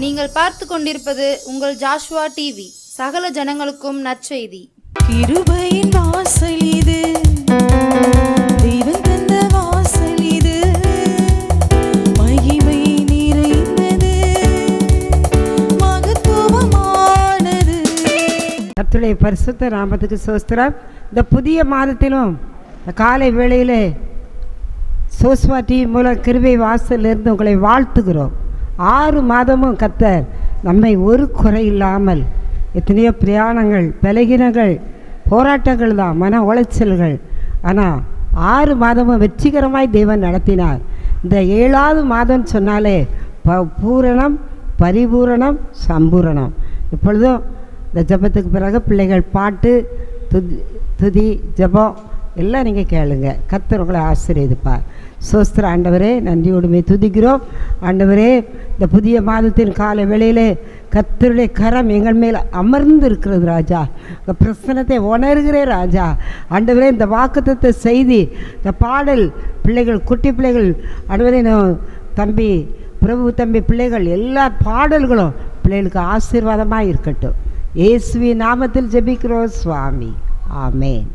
நீங்கள் பார்த்து கொண்டிருப்பது உங்கள் ஜாஷுவா டிவி. சகல ஜனங்களுக்கும் நற்செய்தி. கிருபையின் வாசல் இது, தெய்வம் தந்த வாசல் இது, மகிமை நிறைந்தது, மகத்துவமானது. கர்த்தருடைய பரிசுத்த நாமத்துக்கு ஸ்தோத்திரம். இந்த புதிய மாதத்திலும் காலை வேளையிலே ஜோஷுவா டிவி மூலம் கிருபை வாசலிருந்து உங்களை வாழ்த்துகிறோம். 6 மாதமும் கர்த்தர் நம்மை ஒரு குறை இல்லாமல், எத்தனையோ பிரயாணங்கள், பலகீனங்கள், போராட்டங்கள் தான், மன உளைச்சல்கள், ஆனால் 6 மாதமும் வெற்றிகரமாய் தெய்வம் நடத்தினார். இந்த 7வது மாதம் சொன்னாலே பூரணம், பரிபூரணம், சம்பூரணம். இப்பொழுதும் இந்த ஜபத்துக்கு பிறகு பிள்ளைகள் பாட்டு, துதி, ஜபம் எல்லாம் நீங்கள் கேளுங்க. கர்த்தர் உங்களை ஆசீர்வதிப்பார். சோஸ்திர ஆண்டவரே, நன்றியோடுமே துதிக்கிறோம். ஆண்டவரே, இந்த புதிய மாதத்தின் காலை வேளையிலே கர்த்தருடைய கரம் எங்கள் மேல் அமர்ந்து இருக்கிறது ராஜா. இந்த பிரசனத்தை உணர்கிறே ராஜா. ஆண்டவரே, இந்த வாக்குத்தத்த செய்தி, இந்த பாடல் பிள்ளைகள், குட்டி பிள்ளைகள், ஆண்டவரே தம்பி பிரபு தம்பி பிள்ளைகள் எல்லா பாடல்களும் பிள்ளைகளுக்கு ஆசீர்வாதமாக இருக்கட்டும். இயேசுவின் நாமத்தில் ஜெபிக்கிறோம் சுவாமி. ஆமேன்.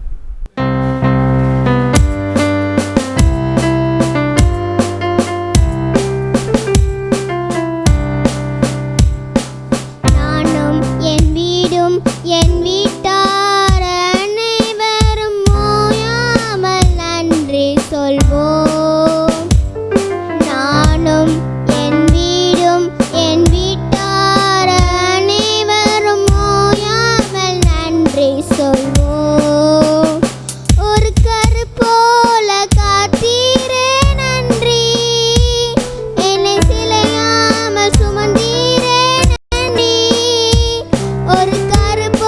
என் வீட்டார் அனைவரும் ஓயாமல் நன்றி சொல்வோம். நானும் என் வீடும் என் வீட்டார் அனைவரும் ஓயாமல் நன்றி சொல்வோம். ஒரு கரு போல காத்தீரே நன்றி, என்னை சிலையாமல் சுமந்தீரே நன்றி. ஒரு காரியம்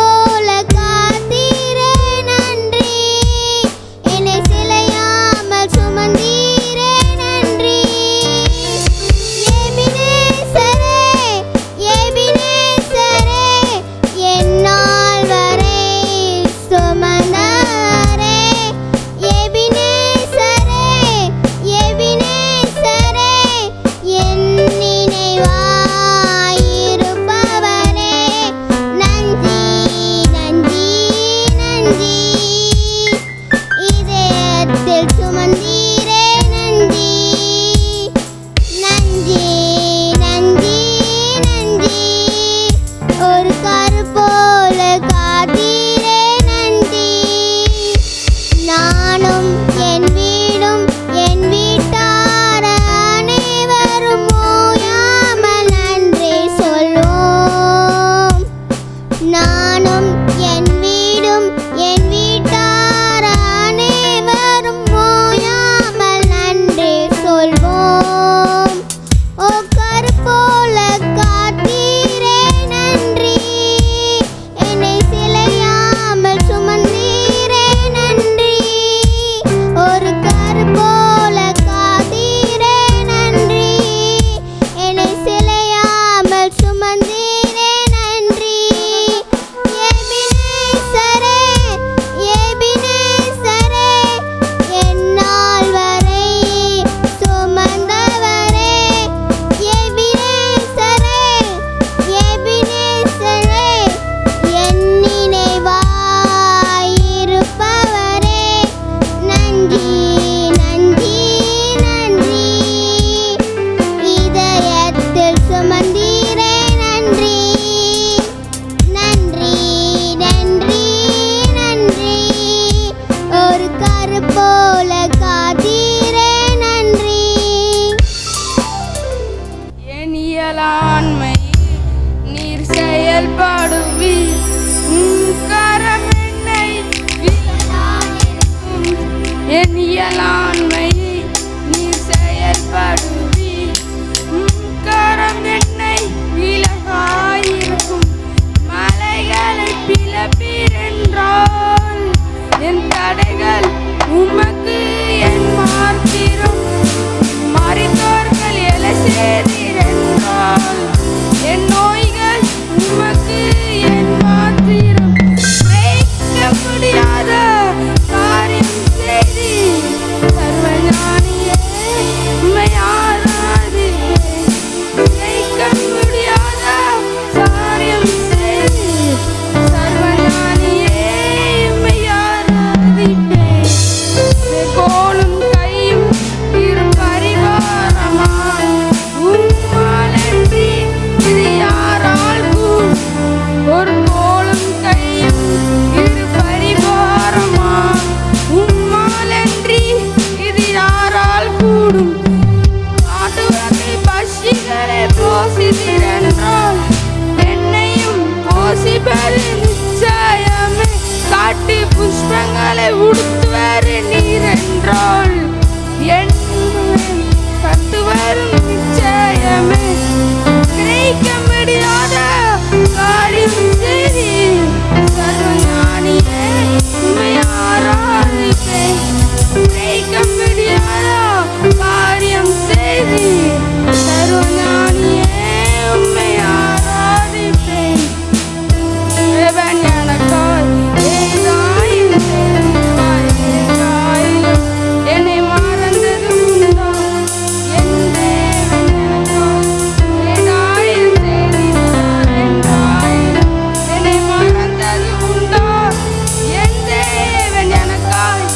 செய்தி சர்வஞானியே உம்மை உடுத்துவாரு நீர் என்றால் என் கண்டு வரும் நிச்சயமே கிரகிக்க முடியாத காரியம் செய்தி சர்வஞானியே உம்மை ஆராதிப்பேன் கிரகிக்க முடியாத காரியம் செய்தி சர்வஞானியே உம்மை ஆராதிப்பேன் தேவன் எனக்காய் ஏதாயும் செய்திருப்பாய் என்றாயிலும் என்னை மறந்தது உண்டா என் தேவன் எனக்காய் ஏதாயும் செய்திருப்பார் என்றாயிலும் என்னை மறந்தது உண்டா என் தேவன் எனக்காய்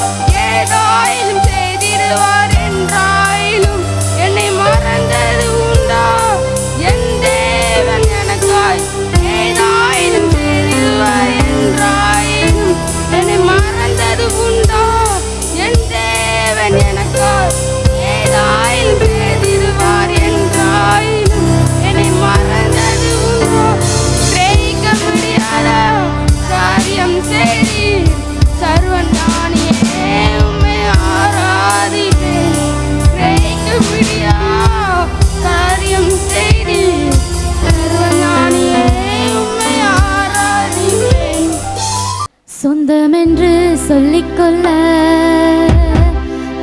ஏதாயிலும் செய்திருவார் என்றாயிலும் என்னை மறந்தது உண்டா என் தேவன் எனக்காய் ஏதாயிலும் செய்திருவார் என்றாயிலும் என்னை மறந்தது உண்டா என் தேவன் எனக்காய் ஏதாயிலும் செய்திருவார் என்றாயிலும் என்னை மறந்தது உண்டா கிரகிக்க முடியாத காரியம் செய்தீர் சர்வஞானியே உம்மை ஆராதிப்பேன் கிரகிக்க முடியாத காரியம் செய்தீர் சர்வஞானியே உம்மை ஆராதிப்பேன் சொந்தமென்று சொல்லிக்கொள்ள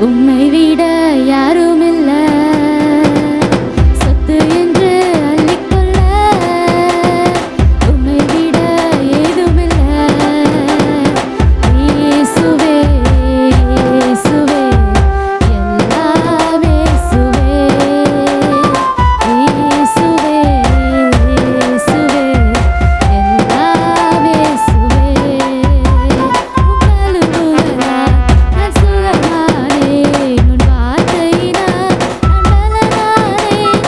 உம்மை விட யாருமில்ல சொத்து என்று அள்ளிக்கொள்ள உம்மை விட ஏதுமில்ல இயேசுவே இயேசுவே எல்லாம் இயேசுவே இயேசுவே இயேசுவே எல்லாம் இயேசுவே நான் சுகமானேன் உன் வார்த்தையினால் நான் பலனானேன்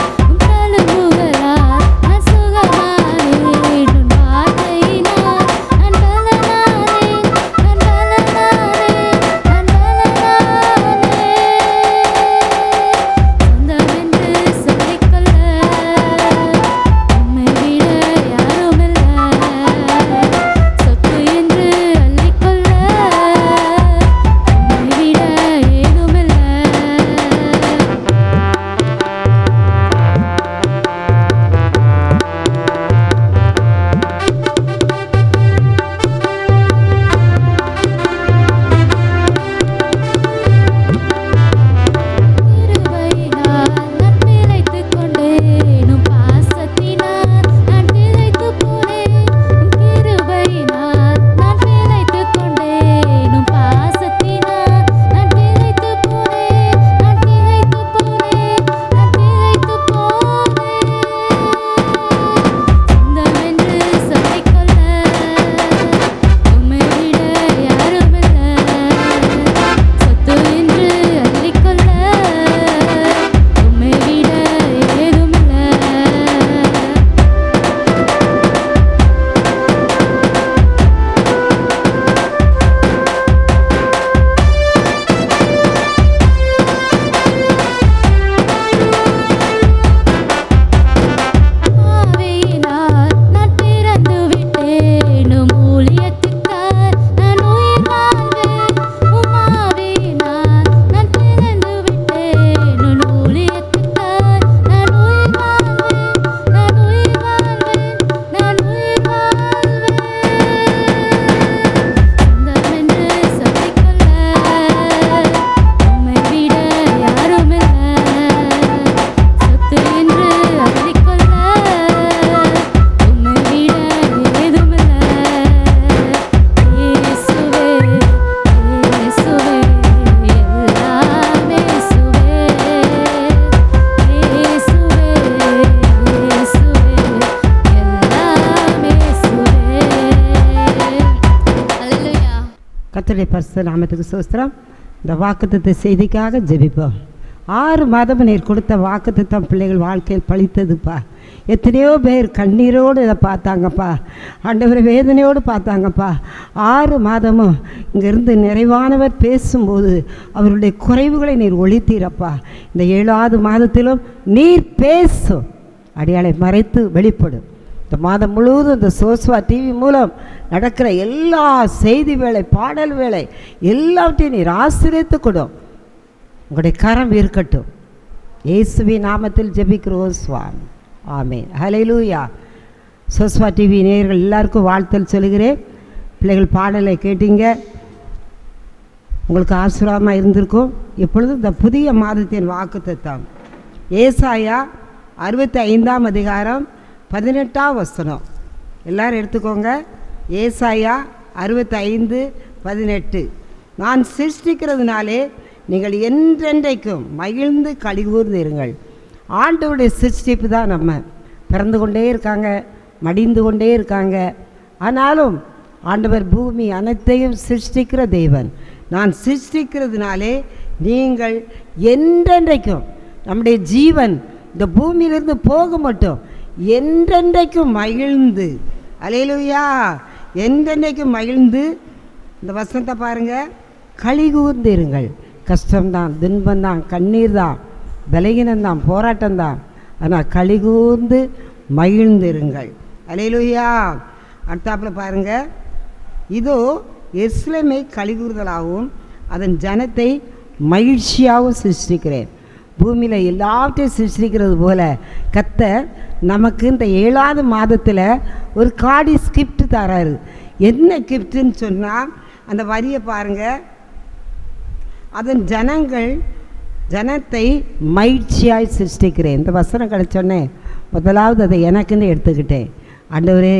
நான் சுகமானேன் உன் வார்த்தையினால் நான் பலனானேன் நான் சொந்தமென்று சொல்லிக்கொள்ள உம்மை விட யாருமில்ல சொத்து என்று அள்ளிக்கொள்ள உம்மை விட ஏதுமில்ல கிருபையினால் நான் பிழைத்துக் கொண்டேன் உம் பாசத்தினால் நான் திளைத்துப் போனேன் கிருபையினால் நான் பிழைத்துக் கொண்டேன் உம் பாசத்தினால் நான் திளைத்துப் போனேன் நான் திளைத்துப் போனேன் நான் திளைத்துப் போனேன் சொந்தமென்று சொல்லிக்கொள்ள உம்மை விட யாருமில்ல சொத்து என்று அள்ளிக்கொள்ள உம்மை விட ஏதுமில்ல ஆவியினால் நான் பிறந்து விட்டேன் உம் ஊழியத்துக்காய் நான் உயிர் வாழ்வேன் உம் ஆவியினால் நான் பிறந்து விட்டேன் உன் ஊழியத்துக்காய் நான் உயிர் வாழ்வேன் நான் உயிர் வாழ்வேன் நான் உயிர் வாழ்வேன் சொந்தமென்று சொல்லிக்கொள்ள உம்மை விட யாருமில்ல சொத்து என்று அள்ளிக்கொள்ள உம்மை விட ஏதுமில்ல இயேசுவே இயேசுவே எல்லாம் இயேசுவே இயேசுவே இயேசுவே எல்லாம் இயேசுவே அல்லேலூயா கர்த்தருடைய பரிசுத்த நாமத்துக்கு ஸ்தோத்திரம். இந்த வாக்குத்தத்த செய்திக்காக ஜெபிப்போம். 6 மாதம் நீர் கொடுத்த வாக்குத்தத்தம் பிள்ளைகள் வாழ்க்கையில் பழித்ததுப்பா. எத்தனையோ பேர் கண்ணீரோடு இதை பார்த்தாங்கப்பா, ஆண்டவரை வேதனையோடு பார்த்தாங்கப்பா. 6 மாதமும் இங்கேருந்து நிறைவானவர் பேசும்போது அவருடைய குறைவுகளை நீர் ஒழித்தீரப்பா. இந்த 7வது மாதத்திலும் நீர் பேசும், அடியாளை மறைத்து வெளிப்படும். இந்த மாதம் முழுவதும் இந்த சோஸ்வா டிவி மூலம் நடக்கிற எல்லா செய்தி வேலை, பாடல் வேலை எல்லாவற்றையும் நீர் ஆசீர்வதித்து கொடும். உங்களுடைய கரம் இருக்கட்டும். இயேசுவின் நாமத்தில் ஜெபிக்கிறோம் சுவாமி, ஆமென். ஹல்லேலூயா. சோஸ்வா டிவி நேயர்கள் எல்லாருக்கும் வாழ்த்தல் சொல்கிறேன். பிள்ளைகள் பாடலை கேட்டீங்க, உங்களுக்கு ஆசீர்வாதமாக இருந்திருக்கும். இப்பொழுது இந்த புதிய மாதத்தின் வாக்குத்தத்தம் ஏசாயா 65ஆம் அதிகாரம் 18ஆம் வசனம். எல்லாரும் எடுத்துக்கோங்க. ஏசாயா 65:18. நான் சிருஷ்டிக்கிறதுனாலே நீங்கள் என்றென்றைக்கும் மகிழ்ந்து களிகூர்ந்திருங்கள். ஆண்டவருடைய சிருஷ்டிப்பு தான். நம்ம பிறந்து கொண்டே இருக்காங்க, மடிந்து கொண்டே இருக்காங்க. ஆனாலும் ஆண்டவர் பூமி அனைத்தையும் சிருஷ்டிக்கிற தேவன். நான் சிருஷ்டிக்கிறதுனாலே நீங்கள் என்றென்றைக்கும், நம்முடைய ஜீவன் இந்த பூமியிலிருந்து போக மட்டும் என்றென்றைக்கும் மகிழ்ந்து, அல்லேலூயா, என்றென்றைக்கும் மகிழ்ந்து, இந்த வசனத்தை பாருங்கள், களிகூர்ந்து இருங்கள். கஷ்டம்தான், துன்பந்தான், கண்ணீர் தான், பலகீனம்தான், போராட்டம்தான், ஆனால் களிகூர்ந்து மகிழ்ந்திருங்கள். அல்லேலூயா. அடுத்தாப்புல பாருங்கள், இதோ எருசலேமை களிகூர்தலாகவும் அதன் ஜனத்தை மகிழ்ச்சியாகவும் சிருஷ்டிக்கிறேன். பூமியில் எல்லாவற்றையும் சிருஷ்டிக்கிறது போல கர்த்தர் நமக்கு இந்த 7ஆவது மாதத்தில் ஒரு காடி கிஃப்ட் தராரு. என்ன கிஃப்ட்டுன்னு சொன்னால், அந்த வரியை பாருங்கள், அதன் ஜனத்தை மகிழ்ச்சியாய் சிருஷ்டிக்கிறேன். இந்த வசனம் கிடைச்சோன்னே முதலாவது அதை எனக்குன்னு எடுத்துக்கிட்டேன். ஆண்டவரே,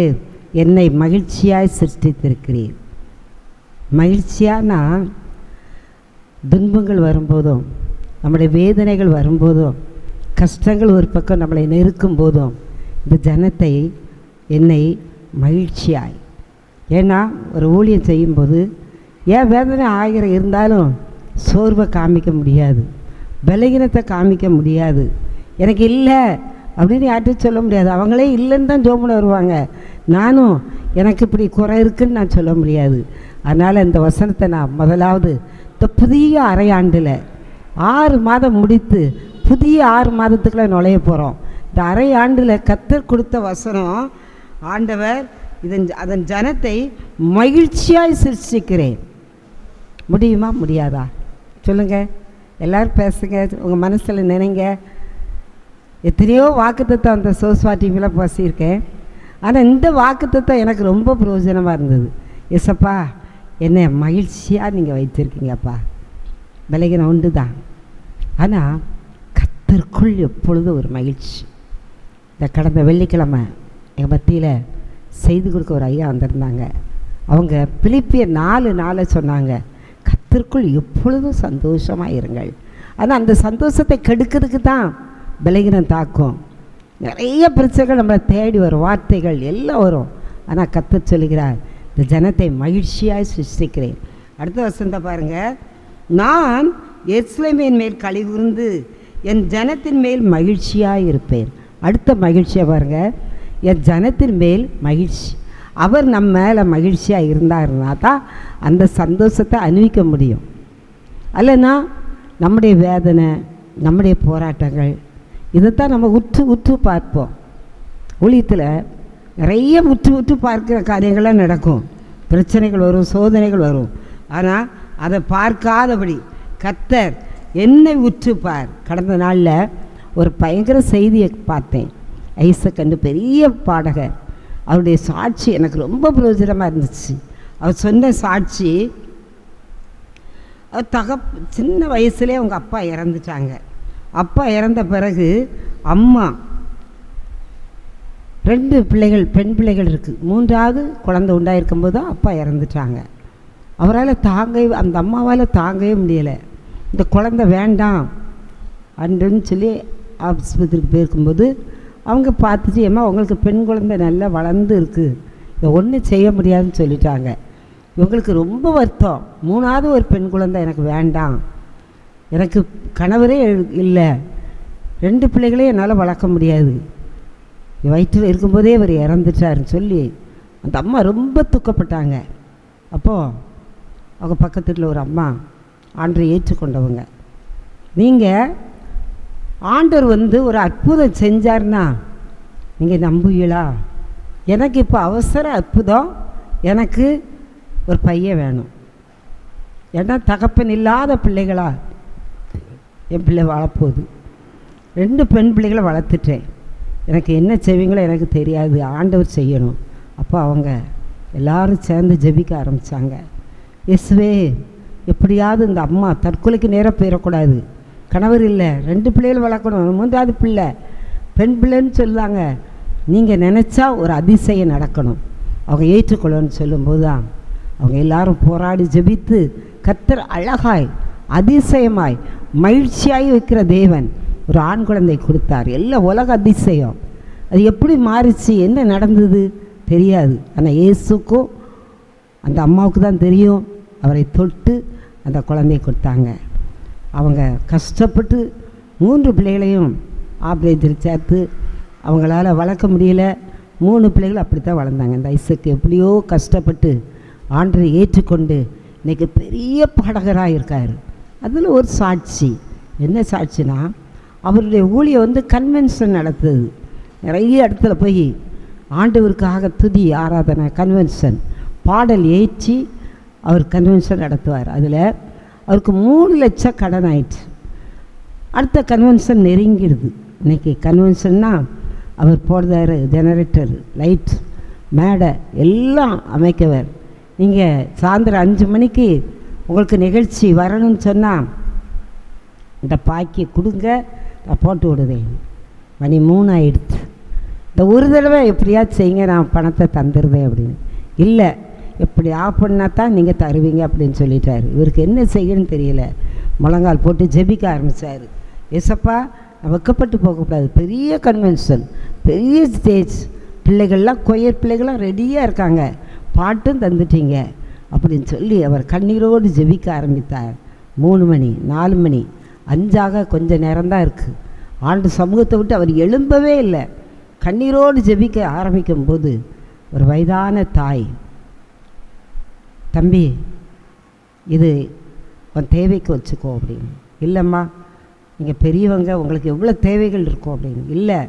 என்னை மகிழ்ச்சியாய் சிருஷ்டித்திருக்கிறீர். மகிழ்ச்சியானா துன்பங்கள் வரும்போதும், நம்முடைய வேதனைகள் வரும்போதும், கஷ்டங்கள் ஒரு பக்கம் நம்மளை நெருக்கும் போதும் இந்த ஜனத்தை என்னை மகிழ்ச்சியாய். ஏன்னா ஒரு ஊழியம் செய்யும்போது ஏன் வேதனை ஆகிற இருந்தாலும் சோர்வை காமிக்க முடியாது, பலகீனத்தை காமிக்க முடியாது. எனக்கு இல்லை அப்படின்னு யார்ட்டும் சொல்ல முடியாது. அவங்களே இல்லைன்னு தான் ஜோமுன்னு வருவாங்க. நானும் எனக்கு இப்படி குறை இருக்குன்னு நான் சொல்ல முடியாது. அதனால் இந்த வசனத்தை நான் முதலாவது இந்த புதிய அரையாண்டில் 6 மாதம் முடித்து புதிய 6 மாதத்துக்குள்ளே நுழைய போகிறோம். இந்த அரையாண்டில் கர்த்தர் கொடுத்த வசனம், ஆண்டவர் அதன் ஜனத்தை மகிழ்ச்சியாய் சிருஷ்டிக்கிறேன். முடியுமா முடியாதா சொல்லுங்கள், எல்லோரும் பேசுங்க, உங்கள் மனசில் நினைங்க. எத்தனையோ வாக்குத்தத்தம் அந்த சோஸ்வா டிவியில் பேசியிருக்கேன். ஆனால் இந்த வாக்குத்தத்தம் எனக்கு ரொம்ப பிரயோஜனமாக இருந்தது. எஸ்ஸப்பா, என்னை மகிழ்ச்சியாக நீங்கள் வைத்திருக்கீங்கப்பா. பலகீனம் உண்டு தான், ஆனால் கர்த்தருக்குள் எப்பொழுதும் ஒரு மகிழ்ச்சி. இந்த கடந்த வெள்ளிக்கிழமை எங்கள் மத்தியில் செய்து கொடுக்க ஒரு ஐயா வந்திருந்தாங்க. அவங்க பிலிப்பியர் 4:4 சொன்னாங்க, கர்த்தருக்குள் எப்பொழுதும் சந்தோஷமாக இருங்கள். ஆனால் அந்த சந்தோஷத்தை கெடுக்கிறதுக்கு தான் பலகீனம் தாக்கும். நிறைய பிரச்சனைகள் நம்மளை தேடி வரும், வார்த்தைகள் எல்லாம் வரும். ஆனால் கர்த்தர் சொல்லுகிறார், இந்த ஜனத்தை மகிழ்ச்சியாய் சிருஷ்டிக்கிறேன். அடுத்த வசனத்தை பாருங்கள், நான் எருசலேமின் மேல் களிகூர்ந்து என் ஜனத்தின் மேல் மகிழ்ச்சியாக இருப்பேன். அடுத்த மகிழ்ச்சியை பாருங்கள், என் ஜனத்தின் மேல் மகிழ்ச்சி. அவர் நம்ம மேலே மகிழ்ச்சியாக இருந்தாருன்னா தான் அந்த சந்தோஷத்தை அனுபவிக்க முடியும். அல்லைன்னா நம்முடைய வேதனை, நம்முடைய போராட்டங்கள், இதைத்தான் நம்ம உற்று பார்ப்போம். ஊழியத்தில் நிறைய உற்று பார்க்குற காரியங்கள்லாம் நடக்கும். பிரச்சனைகள் வரும், சோதனைகள் வரும். ஆனால் அதை பார்க்காதபடி கர்த்தர் என்னை உற்றுப்பார். கடந்த நாளில் ஒரு பயங்கர செய்தியை பார்த்தேன். ஐசக் பெரிய பாடகர், அவருடைய சாட்சி எனக்கு ரொம்ப பிரயோஜனமாக இருந்துச்சு. அவர் சொன்ன சாட்சி, அவர் சின்ன வயசுலேயே அவங்க அப்பா இறந்துட்டாங்க. அப்பா இறந்த பிறகு அம்மா 2 பிள்ளைகள், பெண் பிள்ளைகள் இருக்குது. 3வது குழந்தை உண்டாயிருக்கும்போது தான் அப்பா இறந்துட்டாங்க. அவரால் அந்த அம்மாவால் தாங்கவே முடியலை. இந்த குழந்தை வேண்டாம் அன்றுன்னு சொல்லி ஆஸ்பத்திரிக்கு போயிருக்கும்போது அவங்க பார்த்துட்டு, ஏம்மா உங்களுக்கு பெண் குழந்தை நல்லா வளர்ந்து இருக்குது, இதை ஒன்றும் செய்ய முடியாதுன்னு சொல்லிட்டாங்க. இவங்களுக்கு ரொம்ப வருத்தம். 3வது ஒரு பெண் குழந்தை எனக்கு வேண்டாம், எனக்கு கணவரே இல்லை, 2 பிள்ளைகளையும் என்னால் வளர்க்க முடியாது, வயிற்றில் இருக்கும்போதே அவர் இறந்துட்டாருன்னு சொல்லி அந்த அம்மா ரொம்ப துக்கப்பட்டாங்க. அப்போது அவங்க பக்கத்தில் ஒரு அம்மா ஆண்டரை ஏற்றுக்கொண்டவங்க, நீங்கள் ஆண்டவர் ஒரு அற்புதம் செஞ்சார்னா நீங்கள் நம்புவீங்களா எனக்கு இப்போ அவசர அற்புதம், எனக்கு ஒரு பையன் வேணும். ஏன்னா தகப்பன் இல்லாத பிள்ளைகளா என் பிள்ளை வாழப்போகுது. 2 பெண் பிள்ளைகளை வளர்த்துட்டேன். எனக்கு என்ன செய்வீங்களோ எனக்கு தெரியாது, ஆண்டவர் செய்யணும். அப்போ அவங்க எல்லாரும் சேர்ந்து ஜெபிக்க ஆரம்பித்தாங்க. இயேசுவே, எப்படியாவது இந்த அம்மா தற்கொலைக்கு நேராக போயிடக்கூடாது. கணவர் இல்லை, 2 பிள்ளைகள் வளர்க்கணும், 3வது பிள்ளை பெண் பிள்ளைன்னு சொல்லுவாங்க. நீங்கள் நினச்சா ஒரு அதிசயம் நடக்கணும், அவங்க ஏற்றுக்கொள்ளணும்னு சொல்லும்போது தான் அவங்க எல்லாரும் போராடி ஜெபித்து கர்த்தர் அழகாய் அதிசயமாய் மகிழ்ச்சியாகி வைக்கிற தேவன் ஒரு ஆண் குழந்தை கொடுத்தார். எல்லாம் உலக அதிசயம். அது எப்படி மாறிச்சு, என்ன நடந்தது தெரியாது. ஆனால் இயேசுக்கும் அந்த அம்மாவுக்கு தான் தெரியும். அவரை தொட்டு அந்த குழந்தையை கொடுத்தாங்க. அவங்க கஷ்டப்பட்டு 3 பிள்ளைகளையும் ஆப்ரேஷன் சேர்த்து அவங்களால வளர்க்க முடியல. 3 பிள்ளைகள் அப்படி தான் வளர்ந்தாங்க. இந்த ஐசக்கு எப்படியோ கஷ்டப்பட்டு ஆண்டரை ஏற்றுக்கொண்டு இன்றைக்கி பெரிய பாடகராக இருக்கார். அதில் ஒரு சாட்சி, என்ன சாட்சினா, அவருடைய ஊழியம் கன்வென்ஷன் நடத்துது. நிறைய இடத்துல போய் ஆண்டவருக்காக துதி ஆராதனை கன்வென்ஷன் பாடல் ஏற்றி அவர் கன்வென்ஷன் நடத்துவார். அதில் அவருக்கு 3 லட்சம் கடன் ஆயிடுச்சு. அடுத்த கன்வென்ஷன் நெருங்கிடுது. இன்றைக்கி கன்வென்ஷன்னா அவர் போடுறாரு, ஜெனரேட்டர், லைட், மேடை எல்லாம் அமைக்கவர். நீங்கள் சாயந்தரம் 5 மணிக்கு உங்களுக்கு நிகழ்ச்சி வரணும்னு சொன்னால் இந்த பாக்கி கொடுங்க, நான் போட்டு விடுவேன். மணி 3 ஆகிடுச்சு. இந்த ஒரு தடவை எப்படியா செய்யுங்க, நான் பணத்தை தந்துடுவேன் அப்படின்னு. இல்லை, எப்படி ஆஃப் பண்ணால் தான் நீங்கள் தருவீங்க அப்படின்னு சொல்லிட்டாரு. இவருக்கு என்ன செய்யணும்னு தெரியல. முழங்கால் போட்டு ஜெபிக்க ஆரம்பித்தார். ஏசப்பா, நான் வெக்கப்பட்டு போகக்கூடாது, பெரிய கன்வென்ஷன், பெரிய ஸ்டேஜ், பிள்ளைகள்லாம் கொயர் பிள்ளைகள்லாம் ரெடியாக இருக்காங்க, பாட்டும் தந்துட்டீங்க அப்படின்னு சொல்லி அவர் கண்ணீரோடு ஜெபிக்க ஆரம்பித்தார். 3 மணி, 4 மணி, 5 கொஞ்சம் நேரம்தான் இருக்குது. ஆண்டு சமூகத்தை விட்டு அவர் எழும்பவே இல்லை. கண்ணீரோடு ஜெபிக்க ஆரம்பிக்கும்போது ஒரு வயதான தாய், தம்பி இது உன் தேவைக்கு வச்சுக்கோ அப்படின்னு. இல்லைம்மா, நீங்கள் பெரியவங்க, உங்களுக்கு எவ்வளோ தேவைகள் இருக்கும் அப்படின்னு. இல்லை,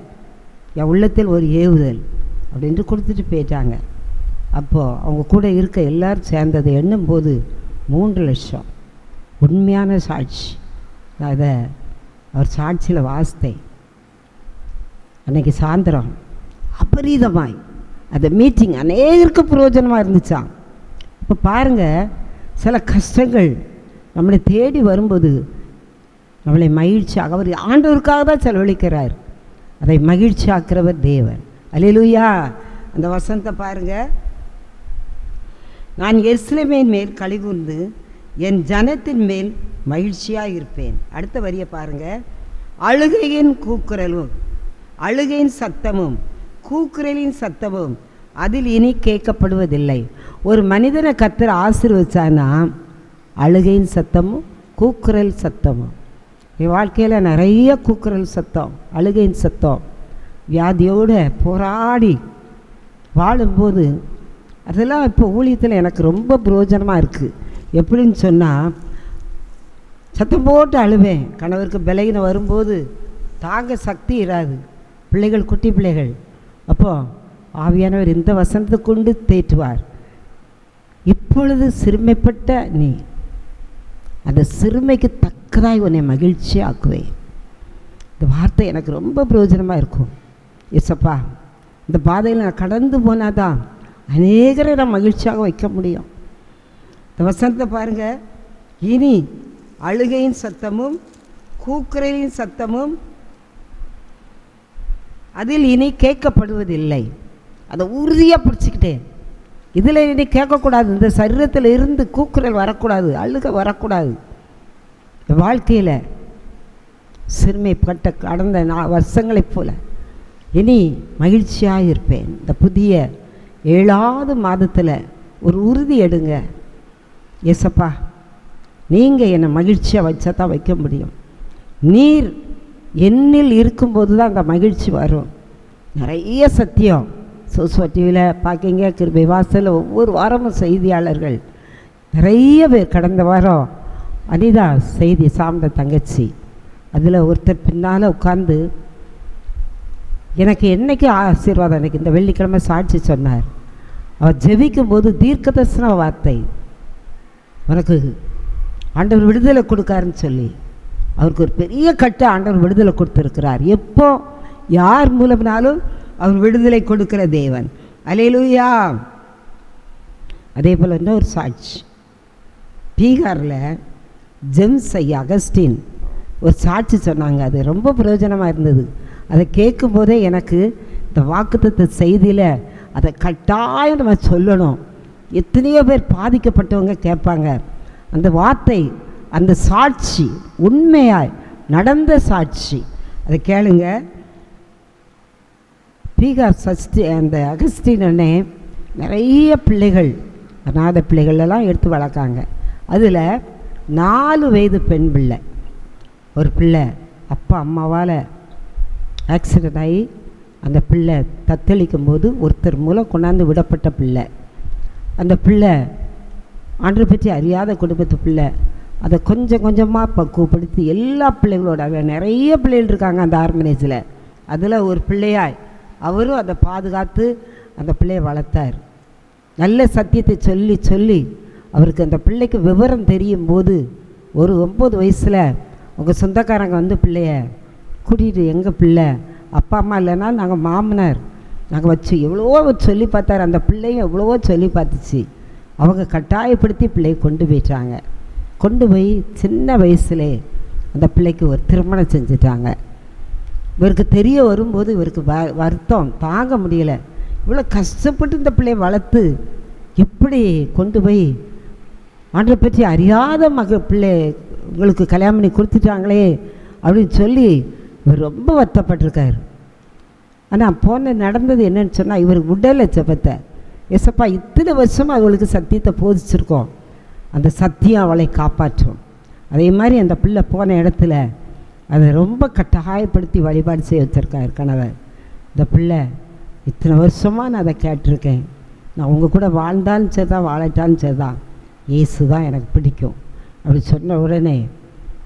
என் உள்ளத்தில் ஒரு ஏவுதல் அப்படின்ட்டு கொடுத்துட்டு போயிட்டாங்க. அப்போது அவங்க கூட இருக்க எல்லோரும் சேர்ந்ததை எண்ணும்போது 3 லட்சம். உண்மையான சாட்சி. நான் அதை அவர் சாட்சியில் வாசித்தேன். அன்றைக்கி சாயந்தரம் அபரீதமாய் அந்த மீட்டிங் அநேகருக்கு பிரயோஜனமாக இருந்துச்சான். இப்போ பாருங்கள், சில கஷ்டங்கள் நம்மளை தேடி வரும்போது நம்மளை மகிழ்ச்சியாக அவர் ஆண்டவருக்காக தான் செலவழிக்கிறார். அதை மகிழ்ச்சியாக்குறவர் தேவன். அல்லேலூயா. அந்த வசனத்தை பாருங்கள். நான் எருசலேமின் மேல் களிகூர்ந்து என் ஜனத்தின் மேல் மகிழ்ச்சியாக இருப்பேன். அடுத்த வரியை பாருங்கள். அழுகையின் கூக்குரலும், அழுகையின் சத்தமும் கூக்குரலின் சத்தமும் அதில் இனி கேட்கப்படுவதில்லை. ஒரு மனிதனை கர்த்தர் ஆசீர்வதிச்சானா அழுகையின் சத்தமும் கூக்குரல் சத்தமும். என் வாழ்க்கையில் நிறைய கூக்குரல் சத்தம், அழுகையின் சத்தம். வியாதியோடு போராடி வாழும்போது அதெல்லாம் இப்போ ஊழியத்தில் எனக்கு ரொம்ப பிரயோஜனமாக இருக்குது. எப்படின்னு சொன்னால், சத்தம் போட்டு அழுவேன். கணவருக்கு பலகீனம் வரும்போது தாங்க சக்தி இராது, பிள்ளைகள் குட்டி பிள்ளைகள். அப்போது ஆவியானவர் இந்த வசனத்தை கொண்டு தேற்றுவார். இப்பொழுது சிறுமைப்பட்ட நீ அந்த சிறுமைக்கு தக்கதாய் உன்னை மகிழ்ச்சி ஆக்குவேன். இந்த வார்த்தை எனக்கு ரொம்ப பிரயோஜனமாக இருக்கும். ஏசப்பா, இந்த பாதையில் நான் கடந்து போனால் தான் அநேகரை நான் மகிழ்ச்சியாக வைக்க முடியும். இந்த வசனத்தை பாருங்கள். இனி அழுகையின் சத்தமும் கூக்குரலின் சத்தமும் அதில் இனி கேட்கப்படுவதில்லை. அதை உறுதியாக பிடிச்சிக்கிட்டேன். இதில் இனி கேட்கக்கூடாது. இந்த சரீரத்தில் இருந்து கூக்குரல் வரக்கூடாது, அழுக வரக்கூடாது. என் வாழ்க்கையில் சிறுமைப்பட்ட கடந்த வருஷங்களைப் போல இனி மகிழ்ச்சியாக இருப்பேன். இந்த புதிய 7வது மாதத்தில் ஒரு உறுதி எடுங்க. ஏசப்பா, நீங்கள் என்னை மகிழ்ச்சியாக வச்சா தான் வைக்க முடியும். நீர் என்னில் இருக்கும்போது தான் அந்த மகிழ்ச்சி வரும். நிறைய சத்தியம் சோஸ்வா டிவியில் பார்க்கிங்க. கிருபை வாசலில் ஒவ்வொரு வாரமும் செய்தியாளர்கள் நிறைய பேர். கடந்த வாரம் அனிதா செய்தி சார்ந்த தங்கச்சி, அதில் ஒருத்தர் பின்னால் உட்கார்ந்து எனக்கு என்னைக்கு ஆசீர்வாதம், எனக்கு இந்த வெள்ளிக்கிழமை சாட்சி சொன்னார். அவர் ஜெபிக்கும்போது தீர்க்கதரிசன வார்த்தை, உனக்கு ஆண்டவர் விடுதலை கொடுக்காருன்னு சொல்லி அவருக்கு ஒரு பெரிய கட்டை ஆண்டவர் விடுதலை கொடுத்துருக்கிறார். எப்போ யார் மூலம்னாலும் அவர் விடுதலை கொடுக்கிற தேவன். அல்லேலூயா. அதே போல் இன்னொரு சாட்சி, பீகாரில் ஜேம்ஸ் ஐயா அகஸ்டின் ஒரு சாட்சி சொன்னாங்க. அது ரொம்ப பிரயோஜனமாக இருந்தது. அதை கேட்கும்போதே எனக்கு இந்த வாக்குத்தத்த செய்தியில் அதை கட்டாயம் நம்ம சொல்லணும். எத்தனையோ பேர் பாதிக்கப்பட்டவங்க கேட்பாங்க. அந்த வார்த்தை, அந்த சாட்சி உண்மையாய் நடந்த சாட்சி, அதை கேளுங்க. பீகார் அந்த அகஸ்டின் அண்ணே நிறைய பிள்ளைகள், அநாத பிள்ளைகளெல்லாம் எடுத்து வளர்க்காங்க. அதில் 4 வயது பெண் பிள்ளை, ஒரு பிள்ளை அப்பா அம்மாவால் ஆக்சிடெண்ட் ஆகி அந்த பிள்ளை தத்தளிக்கும் போது ஒருத்தர் மூலம் கொண்டாந்து விடப்பட்ட பிள்ளை. அந்த பிள்ளை ஆண்டவரை பற்றி அறியாத குடும்பத்து பிள்ளை. அதை கொஞ்சம் கொஞ்சமாக பக்குவப்படுத்தி எல்லா பிள்ளைகளோட, நிறைய பிள்ளைகள் இருக்காங்க அந்த ஆர்கனைஸில். அதில் ஒரு பிள்ளையாய் அவரும் அதை பாதுகாத்து அந்த பிள்ளையை வளர்த்தார். நல்ல சத்தியத்தை சொல்லி சொல்லி அவருக்கு அந்த பிள்ளைக்கு விவரம் தெரியும் போது ஒரு 9 வயசில் உங்கள் சொந்தக்காரங்க வந்து பிள்ளைய கூட்டிகிட்டு, எங்கள் பிள்ளை அப்பா அம்மா இல்லைன்னா நாங்கள் மாமனார் நாங்கள் வச்சு எவ்வளவோ சொல்லி பார்த்தார். அந்த பிள்ளையும் எவ்வளவோ சொல்லி பார்த்துச்சு. அவங்க கட்டாயப்படுத்தி பிள்ளையை கொண்டு போயிட்டாங்க. கொண்டு போய் சின்ன வயசுலே அந்த பிள்ளைக்கு ஒரு திருமணம் செஞ்சிட்டாங்க. இவருக்கு தெரிய வரும்போது இவருக்கு வருத்தம் தாங்க முடியலை. இவ்வளோ கஷ்டப்பட்டு இந்த பிள்ளையை வளர்த்து எப்படி கொண்டு போய் ஆண்டவரை பற்றி அறியாத பிள்ளை உங்களுக்கு கல்யாணம் பண்ணி கொடுத்துட்டாங்களே அப்படின்னு சொல்லி இவர் ரொம்ப வருத்தப்பட்டிருக்கார். ஆனால் நடந்தது என்னன்னு சொன்னால், இவர் உடலை ஜெபத்தை, ஏசப்பா இத்தனை வருஷமாக அவளுக்கு சத்தியத்தை போதிச்சிருக்கோம், அந்த சத்தியம் அவளை காப்பாற்றும். அதே மாதிரி அந்த பிள்ளை போன இடத்துல அதை ரொம்ப கட்டாயப்படுத்தி வழிபாடு செய்ய வச்சுருக்கார் கணவர். இந்த பிள்ளை இத்தனை வருஷமாக நான் அதை கேட்டிருக்கேன், நான் உங்கள் கூட வாழ்ந்தாலும் சரிதான் வாழட்டாலும் சரிதான், இயேசு தான் எனக்கு பிடிக்கும் அப்படி சொன்ன உடனே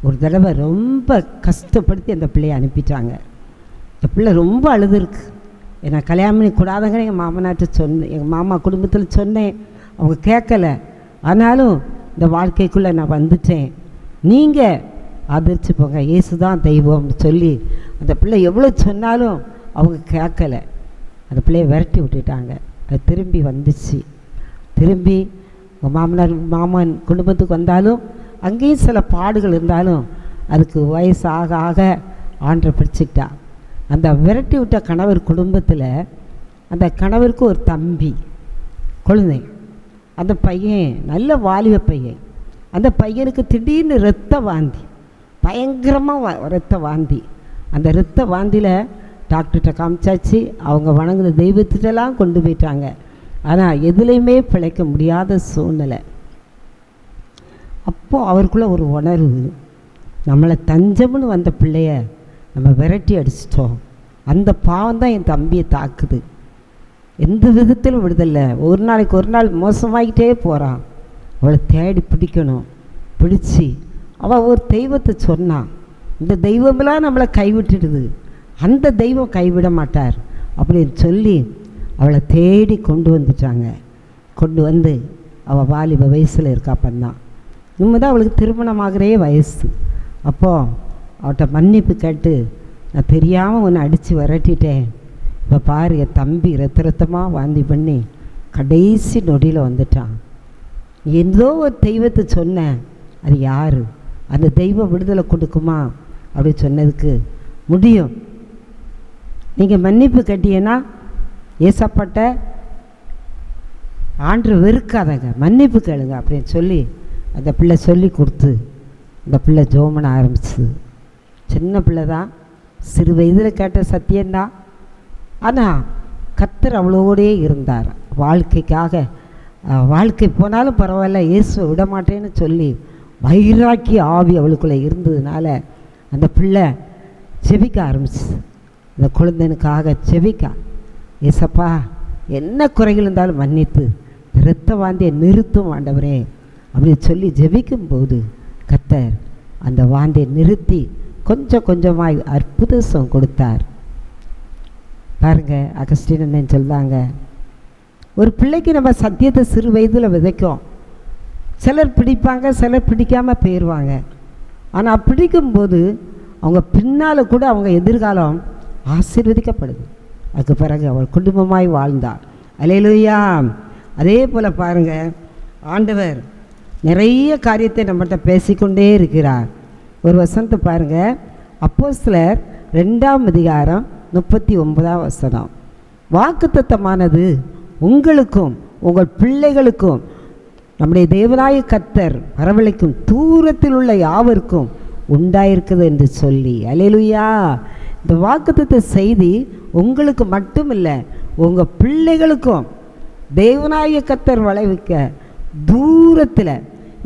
ஒரு தடவை ரொம்ப கஷ்டப்படுத்தி அந்த பிள்ளையை அனுப்பிட்டாங்க. இந்த பிள்ளை ரொம்ப அழுதுருக்கு. என்னை கல்யாணம் பண்ணி கூடாதங்க எங்கள் மாமனாட்ட சொன்னேன், எங்கள் மாமா குடும்பத்தில் சொன்னேன், அவங்க கேட்கலை. ஆனாலும் இந்த வாழ்க்கைக்குள்ளே நான் வந்துட்டேன், நீங்கள் ஆதரிச்சு போங்க, இயேசு தான் தெய்வம்னு சொல்லி அந்த பிள்ளை எவ்வளோ சொன்னாலும் அவங்க கேட்கலை. அந்த பிள்ளையை விரட்டி விட்டுட்டாங்க. அது திரும்பி வந்துச்சு. திரும்பி மாமன் குடும்பத்துக்கு வந்தாலும் அங்கேயும் சில பாடுகள் இருந்தாலும் அதுக்கு வயசு ஆக ஆக ஆண்டரை பிடிச்சிக்கிட்டா. அந்த விரட்டி விட்ட கணவர் குடும்பத்தில் அந்த கணவருக்கு ஒரு தம்பி குழந்தை. அந்த பையன் நல்ல வாலிப பையன். அந்த பையனுக்கு திடீர்னு இரத்த வாந்தி, பயங்கரமாக இரத்த வாந்தி. அந்த இரத்த வாந்தியில் டாக்டர்கிட்ட காமிச்சாச்சு. அவங்க வணங்குன தெய்வத்திட்டெல்லாம் கொண்டு போயிட்டாங்க. ஆனால் எதுலேயுமே பிழைக்க முடியாத சூழ்நிலை. அப்போது அவருக்குள்ளே ஒரு உணர்வு, நம்மளை தஞ்சம்னு வந்த பிள்ளைய நம்ம விரட்டி அடிச்சிட்டோம், அந்த பாவம் தான் என் தம்பியை தாக்குது, எந்த விதத்திலும் விடுதலை, ஒரு நாளைக்கு ஒரு நாள் மோசமாகிட்டே போகிறான், அவளை தேடி பிடிக்கணும். பிடிச்சி அவள் ஒரு தெய்வத்தை சொன்னான், இந்த தெய்வமெல்லாம் நம்மளை கைவிட்டுடுது, அந்த தெய்வம் கைவிட மாட்டார் அப்படின்னு சொல்லி அவளை தேடி கொண்டு வந்துட்டாங்க. கொண்டு வந்து அவள் வாலிப வயசில் இருக்காப்பந்தான். இனிமே தான் அவளுக்கு திருமணமாகறே வயசு. அப்போது அவட்ட மன்னிப்பு கேட்டு, நான் தெரியாமல் உன்னை அடித்து விரட்டிட்டேன், இப்போ பாரு என் தம்பி ரத்தமாக வாந்தி பண்ணி கடைசி நொடியில் வந்துட்டான். ஏதோ ஒரு தெய்வத்தை சொன்னேன், அது யார், அந்த தெய்வம் விடுதலை கொடுக்குமா அப்படி சொன்னதுக்கு முடியும், நீங்கள் மன்னிப்பு கேட்டீங்கன்னா ஏசப்பட்ட ஆண்டு வெறுக்காதங்க, மன்னிப்பு கேளுங்க அப்படின்னு சொல்லி அந்த பிள்ளை சொல்லி கொடுத்து அந்த பிள்ளை ஜோமன ஆரம்பிச்சுது. சின்ன பிள்ளை தான், சிறு வயதில் கேட்ட சத்தியம்தான். ஆனால் கர்த்தர் அவளோடே இருந்தார். வாழ்க்கைக்காக வாழ்க்கை போனாலும் பரவாயில்ல, இயேசுவை விட மாட்டேன்னு சொல்லி வைராக்கி ஆவி அவளுக்குள்ளே இருந்ததுனால அந்த பிள்ளை செபிக்க ஆரம்பிச்சு. அந்த குழந்தைனுக்காக செபிக்கா, ஏசப்பா என்ன குறைகள் இருந்தாலும் மன்னித்து இரத்த வாந்தியை நிறுத்தும் ஆண்டவரே அப்படின்னு சொல்லி ஜெபிக்கும்போது கர்த்தர் அந்த வாந்தியை நிறுத்தி கொஞ்சம் கொஞ்சமாய் அற்புதம் கொடுத்தார். பாருங்கள், அகஸ்டின் அண்ணன் சொல்கிறாங்க, ஒரு பிள்ளைக்கு நம்ம சத்தியத்தை சிறு வயதில் விதைக்கும். சிலர் பிடிப்பாங்க, சிலர் பிடிக்காமல் போயிடுவாங்க. ஆனால் பிடிக்கும்போது அவங்க பின்னால் கூட அவங்க எதிர்காலம் ஆசீர்வதிக்கப்படுது. அதுக்கு பிறகு அவள் குடும்பமாய் வாழ்ந்தாள். அல்லேலூயா. அதே போல் பாருங்கள், ஆண்டவர் நிறைய காரியத்தை நம்மகிட்ட பேசிக்கொண்டே இருக்கிறார். ஒரு வசனத்தை பாருங்கள், அப்போஸ்தலர் 2:39 வாக்குத்தத்தமானது உங்களுக்கும் உங்கள் பிள்ளைகளுக்கும் நம்முடைய தேவனாய கர்த்தர் வரவழைக்கும் தூரத்தில் உள்ள யாவருக்கும் உண்டாயிருக்குது என்று சொல்லி. அல்லேலூயா. இந்த வாக்குத்தத்த செய்தி உங்களுக்கு மட்டும் இல்லை, உங்கள் பிள்ளைகளுக்கும் தேவனாய கர்த்தர் வளைவிக்க தூரத்தில்.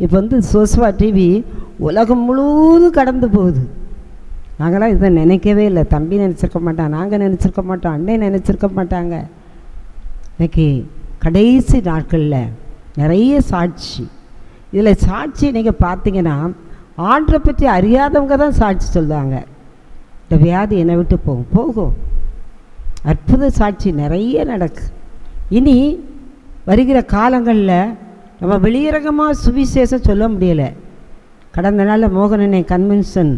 இப்போ சோஸ்வா டிவி உலகம் முழுவதும் கடந்து போகுது. நாங்களாம் இதை நினைக்கவே இல்லை. தம்பி நினச்சிருக்க மாட்டான், நாங்கள் நினச்சிருக்க மாட்டோம், அண்ணே நினச்சிருக்க மாட்டாங்க. இன்னைக்கு கடைசி நாட்களில் நிறைய சாட்சி. இதில் சாட்சி நீங்கள் பார்த்தீங்கன்னா ஆண்டரை பற்றி அறியாதவங்க தான் சாட்சி சொல்லுவாங்க. இந்த வியாதி என்னை விட்டு போகும். அற்புத சாட்சி நிறைய நடக்கு. இனி வருகிற காலங்களில் நம்ம வெளியரங்கமாக சுவிசேஷம் சொல்ல முடியலை. கடந்த நாளில் மோகனனை கன்வென்ஷன்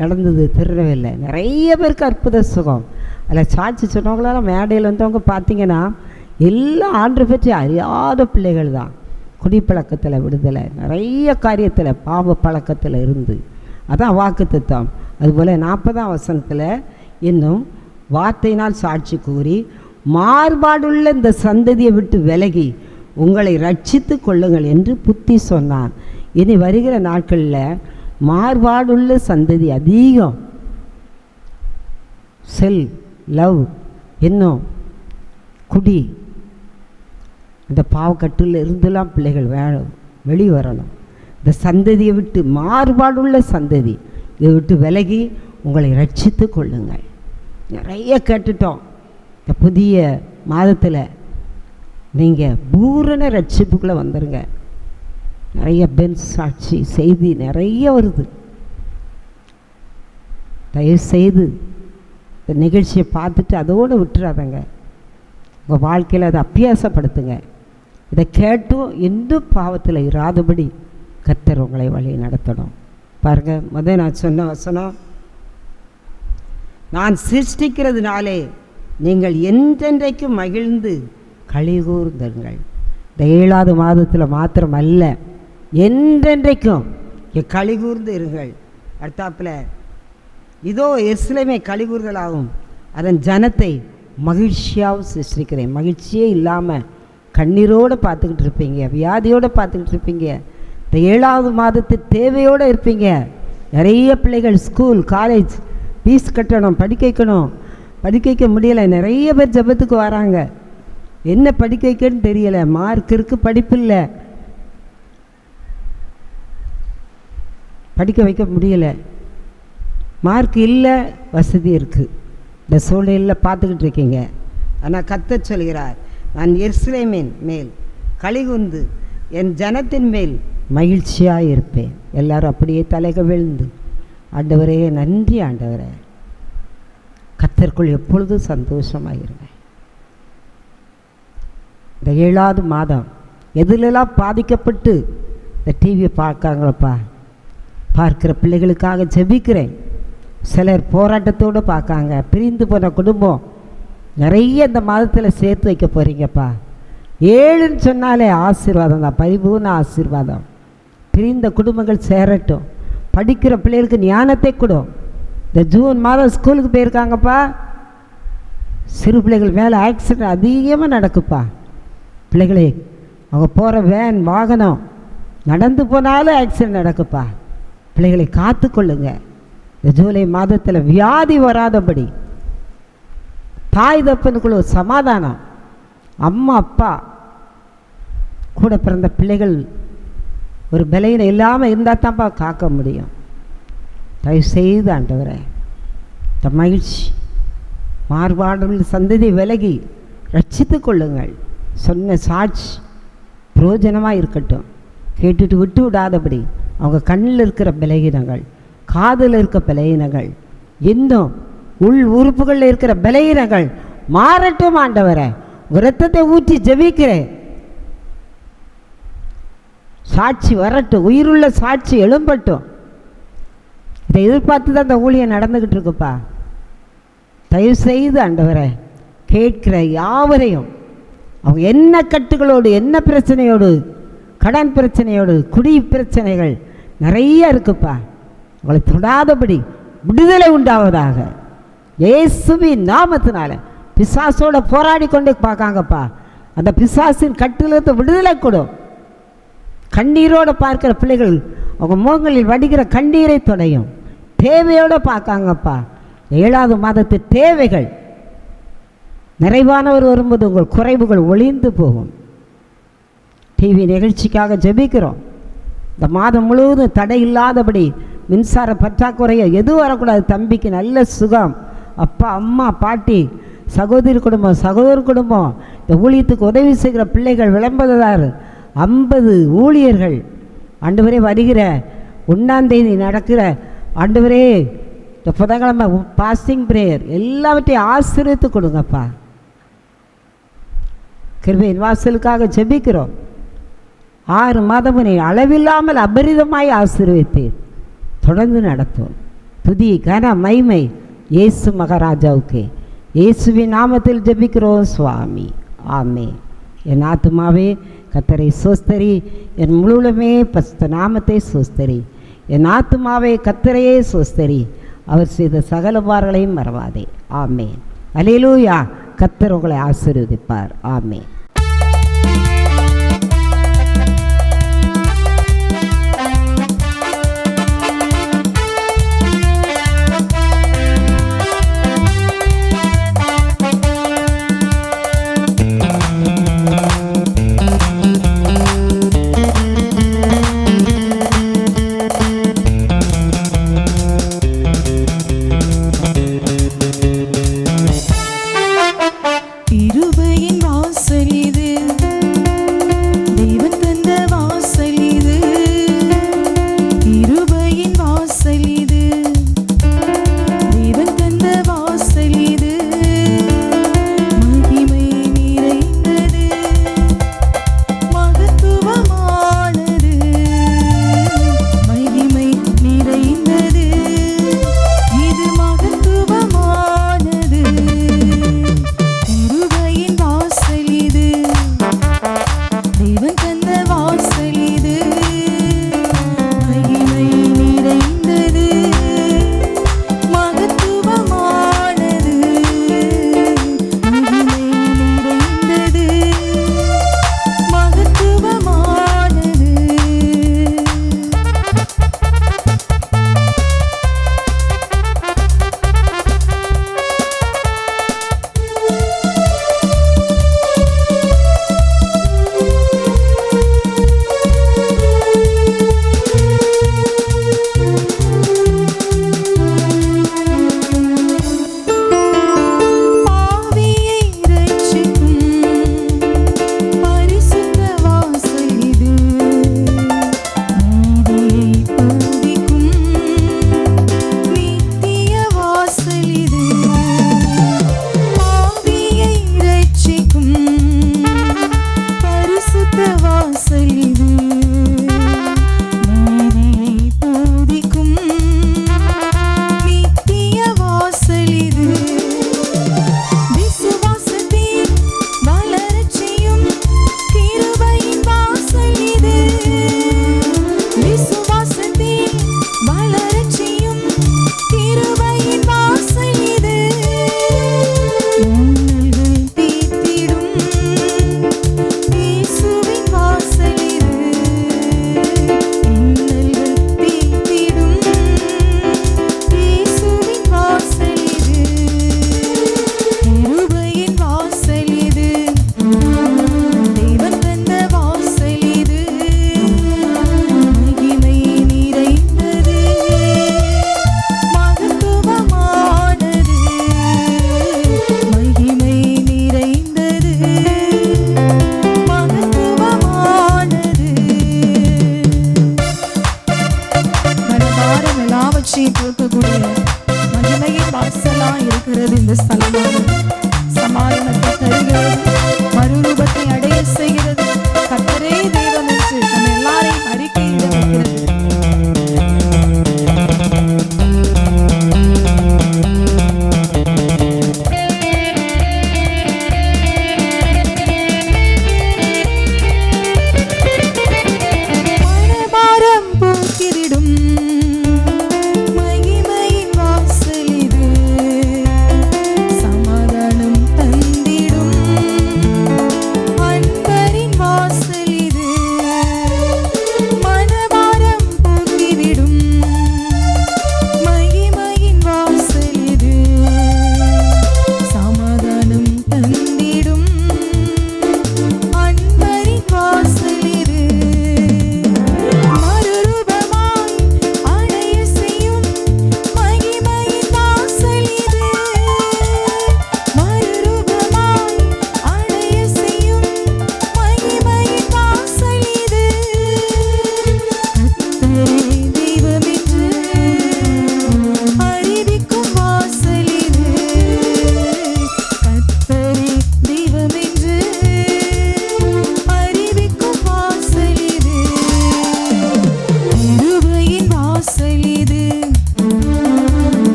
நடந்தது திருநெல்வேலியில். நிறைய பேருக்கு அற்புத சுகம். அதில் சாட்சி சொன்னவங்களால மேடையில் வந்தவங்க பார்த்தீங்கன்னா எல்லாம் ஆண்டரை பற்றி அறியாத பிள்ளைகள் தான். குடிப்பழக்கத்தில் விடுதலை, நிறைய காரியத்தில் பாவ பழக்கத்தில் இருந்து. அதான் வாக்குத்தத்தம். அதுபோல் 40ஆம் வசனத்தில் இன்னும் வார்த்தையினால் சாட்சி கூறி மாறுபாடுள்ள இந்த சந்ததியை விட்டு விலகி உங்களை ரட்சித்து கொள்ளுங்கள் என்று புத்தி சொன்னான். இனி வருகிற நாட்களில் மாறுபாடுள்ள சந்ததி அதிகம். செல் லவ், இன்னும் குடி, இந்த பாவக்கட்டில் இருந்தெல்லாம் பிள்ளைகள் வெளியே வரணும். இந்த சந்ததியை விட்டு, மாறுபாடுள்ள சந்ததி இதை விட்டு விலகி உங்களை ரட்சித்து கொள்ளுங்கள். நிறைய கேட்டுட்டோம். இந்த புதிய மாதத்தில் நீங்கள் பூரண ரட்சிப்புக்குள்ளே வந்துடுங்க. நிறைய பெண் சாட்சி செய்தி நிறைய வருது. தயவுசெய்து இந்த நிகழ்ச்சியை பார்த்துட்டு அதோடு விட்டுறாதங்க. உங்கள் வாழ்க்கையில் அதை அபியாசப்படுத்துங்க. இதை கேட்டும் இன்னும் பாவத்தில் இராதபடி கர்த்தர் உங்களை வழி நடத்தணும். பாருங்கள், முதல் நான் சொன்ன வசனம், நான் சிருஷ்டிக்கிறதுனாலே நீங்கள் என்றென்றைக்கும் மகிழ்ந்து களிகூர்ந்தங்கள். இந்த 7ஆவது மாதத்தில் மாத்திரம் அல்ல, என்றென்றைக்கும் களிகூர்ந்து இருங்கள். அடுத்தாப்பில், இதோ எருசலேமை களிகூர்தலாகும், அதன் ஜனத்தை மகிழ்ச்சியாகவும் சிருஷ்டிக்கிறேன். மகிழ்ச்சியே இல்லாமல் கண்ணீரோடு பார்த்துக்கிட்டு இருப்பீங்க, வியாதியோடு பார்த்துக்கிட்டு இருப்பீங்க. இந்த 7ஆவது மாதத்து தேவையோடு இருப்பீங்க. நிறைய பிள்ளைகள் ஸ்கூல் காலேஜ் ஃபீஸ் கட்டணும், படிக்க வைக்கணும், படிக்க வைக்க முடியலை. நிறைய பேர் ஜெபத்துக்கு வராங்க, என்ன படிக்க வைக்கன்னு தெரியலை. மார்க் இருக்குது, படிப்பு இல்லை, படிக்க வைக்க முடியலை. மார்க் இல்லை, வசதி இருக்குது. இந்த சூழ்நிலையில் பார்த்துக்கிட்டு இருக்கீங்க. ஆனால் கர்த்தர் சொல்கிறார், நான் எருசலேமின் மேல் களிகூர்ந்து என் ஜனத்தின் மேல் மகிழ்ச்சியாக இருப்பேன். எல்லாரும் அப்படியே தலைக விழுந்து, ஆண்டவரே நன்றி ஆண்டவரே, கர்த்தருக்குள் எப்பொழுதும் சந்தோஷமாக. இந்த 7ஆவது மாதம் எதிலெல்லாம் பாதிக்கப்பட்டு இந்த டிவியை பார்க்காங்களப்பா, பார்க்குற பிள்ளைகளுக்காக ஜெபிக்கிறேன். சிலர் போராட்டத்தோடு பார்க்காங்க. பிரிந்து போன குடும்பம் நிறைய இந்த மாதத்தில் சேர்த்து வைக்க போகிறீங்கப்பா. 7ன்னு சொன்னாலே ஆசீர்வாதம் தான், பரிபூர்ண ஆசீர்வாதம். பிரிந்த குடும்பங்கள் சேரட்டும். படிக்கிற பிள்ளைகளுக்கு ஞானத்தை கொடும். இந்த ஜூன் மாதம் ஸ்கூலுக்கு போயிருக்காங்கப்பா, சிறு பிள்ளைகள் மேலே ஆக்சிடெண்ட் அதிகமாக நடக்குப்பா. பிள்ளைகளே, அவங்க போகிற வேன் வாகனம் நடந்து போனாலும் ஆக்சிடெண்ட் நடக்குப்பா. பிள்ளைகளை காத்து கொள்ளுங்க. இந்த ஜூலை மாதத்தில் வியாதி வராதபடி தாய் தப்பனுக்குள்ள ஒரு சமாதானம், அம்மா அப்பா கூட பிறந்த பிள்ளைகள் ஒரு பலவீனம் இல்லாமல் இருந்தால் தான்ப்பா காக்க முடியும். தயவுசெய்து ஆண்டவரே, இந்த மகிழ்ச்சி மாறுபாடுள்ள சந்ததி விலகி ரட்சித்து கொள்ளுங்கள். சொன்ன சாட்சி பிரயோஜனமாக இருக்கட்டும். கேட்டுட்டு விட்டு விடாதபடி அவங்க கண்ணில் இருக்கிற பலகீனங்கள், காதில் இருக்க பலகீனங்கள், இன்னும் உள் உறுப்புகளில் இருக்கிற பலகீனங்கள் மாறட்டும் ஆண்டவரே. உங்கள் ரத்தத்தை ஊற்றி ஜெபிக்கிறேன். சாட்சி வரட்டும், உயிருள்ள சாட்சி எழும்பட்டும். இதை எதிர்பார்த்து தான் இந்த ஊழியம் நடந்துக்கிட்டு இருக்குப்பா. தயவு செய்து ஆண்டவரே, கேட்கிற யாவரையும் அவங்க என்ன கட்டுகளோடு, என்ன பிரச்சனையோடு, கடன் பிரச்சனையோடு, குடி பிரச்சனைகள் நிறைய இருக்குப்பா, அவங்களை தொடாதபடி விடுதலை உண்டாவதாக இயேசுவின் நாமத்தினால. பிசாசோட போராடி கொண்டு பார்க்காங்கப்பா, அந்த பிசாசின் கட்டிலிருந்து விடுதலை கொடும். கண்ணீரோடு பார்க்குற பிள்ளைகள் அவங்க முகங்களில் வடிகிற கண்ணீரை தொடையும். தேவையோடு பார்க்காங்கப்பா. 7வது மாதத்து தேவைகள் நிறைவானவர் வரும்போது உங்கள் குறைவுகள் ஒளிந்து போகும். டிவி நிகழ்ச்சிக்காக ஜெபிக்கிறோம். இந்த மாதம் முழுவதும் தடை இல்லாதபடி மின்சார பற்றாக்குறையை எதுவும் வரக்கூடாது. தம்பிக்கு நல்ல சுகம், அப்பா அம்மா பாட்டி சகோதரி குடும்பம் சகோதர குடும்பம், இந்த ஊழியத்துக்கு உதவி செய்கிற பிள்ளைகள், விளம்பரதார் 50 ஊழியர்கள் ஆண்டவரே வருகிற 1ஆம் தேதி நடக்கிற ஆண்டவரே இந்த புதன்கிழமை பாஸ்டிங் பிரேயர் எல்லாவற்றையும் ஆசீர்வதித்து கொடுங்கப்பா. கிருபையின் வாசலுக்காக ஜெபிக்கிறோம். 6 மாதமும் நீ அளவில்லாமல் அபரிதமாய் ஆசீர்வதித்தீர். தொடர்ந்து நடத்தும். துதி கன மைமை இயேசு மகாராஜாவுக்கு இயேசுவின் நாமத்தில் ஜெபிக்கிறோம் சுவாமி. ஆமே. என் ஆத்துமாவே கர்த்தரை சோஸ்தரி, என் முழுவதுமே பரிசுத்த நாமத்தை சோஸ்தரி. என் ஆத்துமாவே கர்த்தரையே சோஸ்தரி, அவர் செய்த சகல உபகாரங்களையும் மறவாதே. ஆமே. அல்லேலூயா. கர்த்தர் உங்களை ஆசீர்வதிப்பார். ஆமே. கிருபையின் வாசல்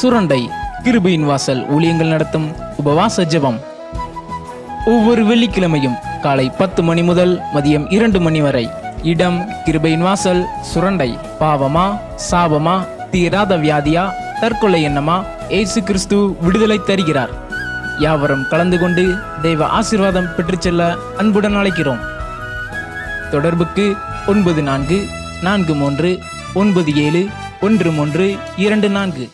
சுரண்டை கிருபையின் வாசல் ஊழியங்கள் நடத்தும் உபவாச ஜெபம் ஒவ்வொரு வெள்ளிக்கிழமையும் காலை 10 மணி முதல் மதியம் 2 மணி வரை. இடம் கிருபையின் வாசல் சுரண்டை. பாவமா, சாபமா, தீராத வியாதியா, தற்கொலை எண்ணமா, இயேசு கிறிஸ்து விடுதலை தருகிறார். யாவரும் கலந்து கொண்டு தெய்வ ஆசீர்வாதம் பெற்று செல்ல அன்புடன் அழைக்கிறோம். தொடர்புக்கு 9443971324.